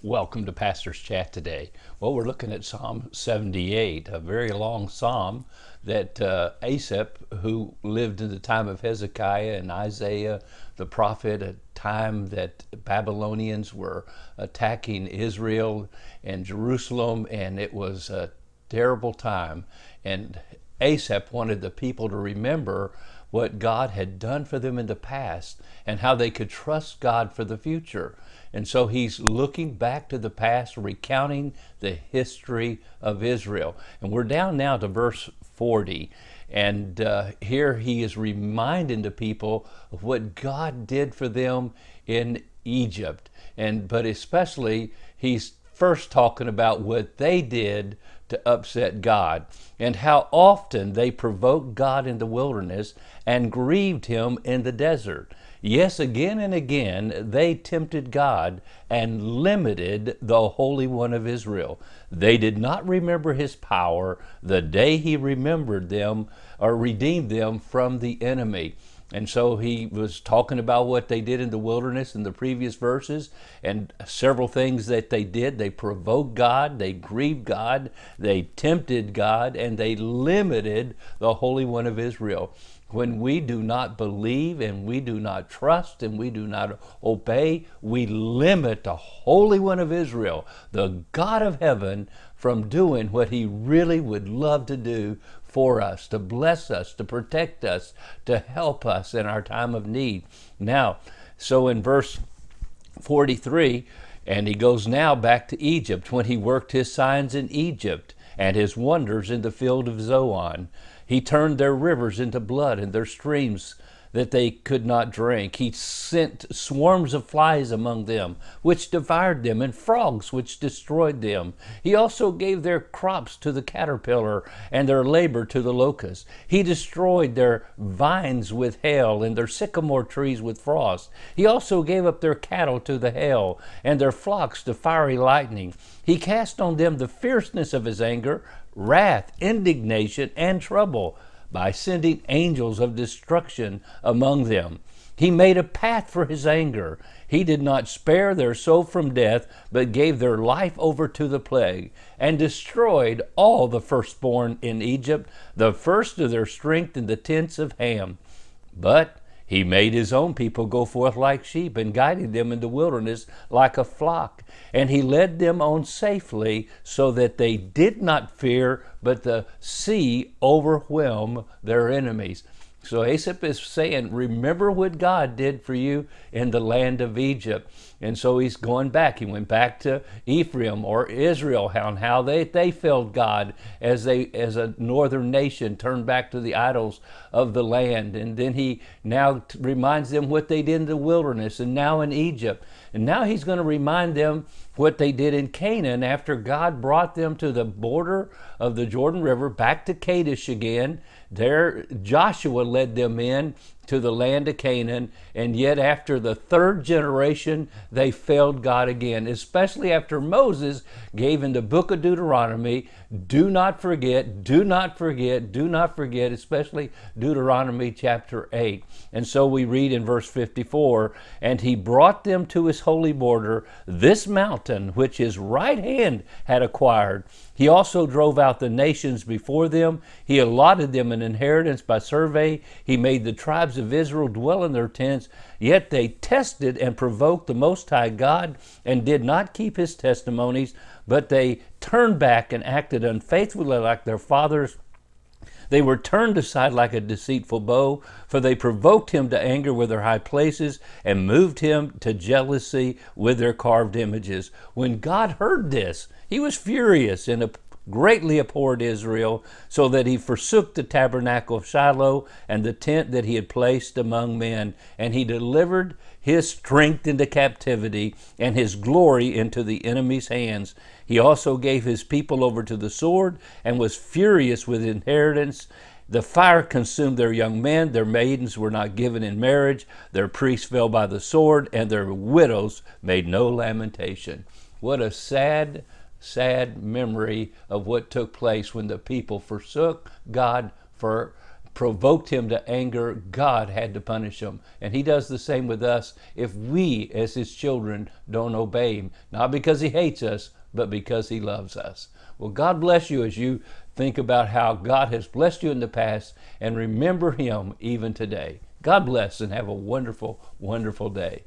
Welcome to Pastor's Chat today. Well, we're looking at Psalm 78, a very long psalm that Asaph, who lived in the time of Hezekiah and Isaiah, the prophet, a time that Babylonians were attacking Israel and Jerusalem, and it was a terrible time. And Asaph wanted the people to remember what God had done for them in the past and how they could trust God for the future. And so he's looking back to the past, recounting the history of Israel. And we're down now to verse 40. And here he is reminding the people of what God did for them in Egypt. But especially, he's first talking about what they did to upset God and how often they provoked God in the wilderness and grieved him in the desert. Yes, again and again, they tempted God and limited the Holy One of Israel. They did not remember his power the day he remembered them or redeemed them from the enemy. And so he was talking about what they did in the wilderness in the previous verses and several things that they did. They provoked God, they grieved God, they tempted God, and they limited the Holy One of Israel. When we do not believe and we do not trust and we do not obey, we limit the Holy One of Israel, the God of heaven, from doing what he really would love to do for us, to bless us, to protect us, to help us in our time of need. Now, so in verse 43, and he goes now back to Egypt, when he worked his signs in Egypt and his wonders in the field of Zoan. He turned their rivers into blood and their streams that they could not drink. He sent swarms of flies among them, which devoured them, and frogs, which destroyed them. He also gave their crops to the caterpillar and their labor to the locust. He destroyed their vines with hail and their sycamore trees with frost. He also gave up their cattle to the hail and their flocks to fiery lightning. He cast on them the fierceness of his anger, wrath, indignation, and trouble, by sending angels of destruction among them. He made a path for his anger. He did not spare their soul from death, but gave their life over to the plague, and destroyed all the firstborn in Egypt, the first of their strength in the tents of Ham. But he made his own people go forth like sheep, and guided them in the wilderness like a flock. And he led them on safely, so that they did not fear, but the sea overwhelmed their enemies. So Asaph is saying, remember what God did for you in the land of Egypt. And so he's going back. He went back to Ephraim or Israel, and how they failed God as a northern nation turned back to the idols of the land. And then he now reminds them what they did in the wilderness and now in Egypt. And now he's going to remind them what they did in Canaan after God brought them to the border of the Jordan River, back to Kadesh again. There Joshua led them in to the land of Canaan, and yet after the third generation, they failed God again, especially after Moses gave in the book of Deuteronomy, do not forget, do not forget, do not forget, especially Deuteronomy chapter 8. And so we read in verse 54, and he brought them to his holy border, this mountain which his right hand had acquired. He also drove out the nations before them. He allotted them an inheritance by survey. He made the tribes of Israel dwell in their tents. Yet they tested and provoked the Most High God and did not keep his testimonies, but they turned back and acted unfaithfully like their fathers. They were turned aside like a deceitful bow, for they provoked him to anger with their high places and moved him to jealousy with their carved images. When God heard this, he was furious and greatly abhorred Israel, so that he forsook the tabernacle of Shiloh and the tent that he had placed among men. And he delivered his strength into captivity and his glory into the enemy's hands. He also gave his people over to the sword and was furious with inheritance. The fire consumed their young men. Their maidens were not given in marriage. Their priests fell by the sword, and their widows made no lamentation. What a sad memory of what took place when the people forsook God for provoked him to anger, God had to punish him. And he does the same with us if we, as his children, don't obey him. Not because he hates us, but because he loves us. Well, God bless you as you think about how God has blessed you in the past, and remember him even today. God bless and have a wonderful, wonderful day.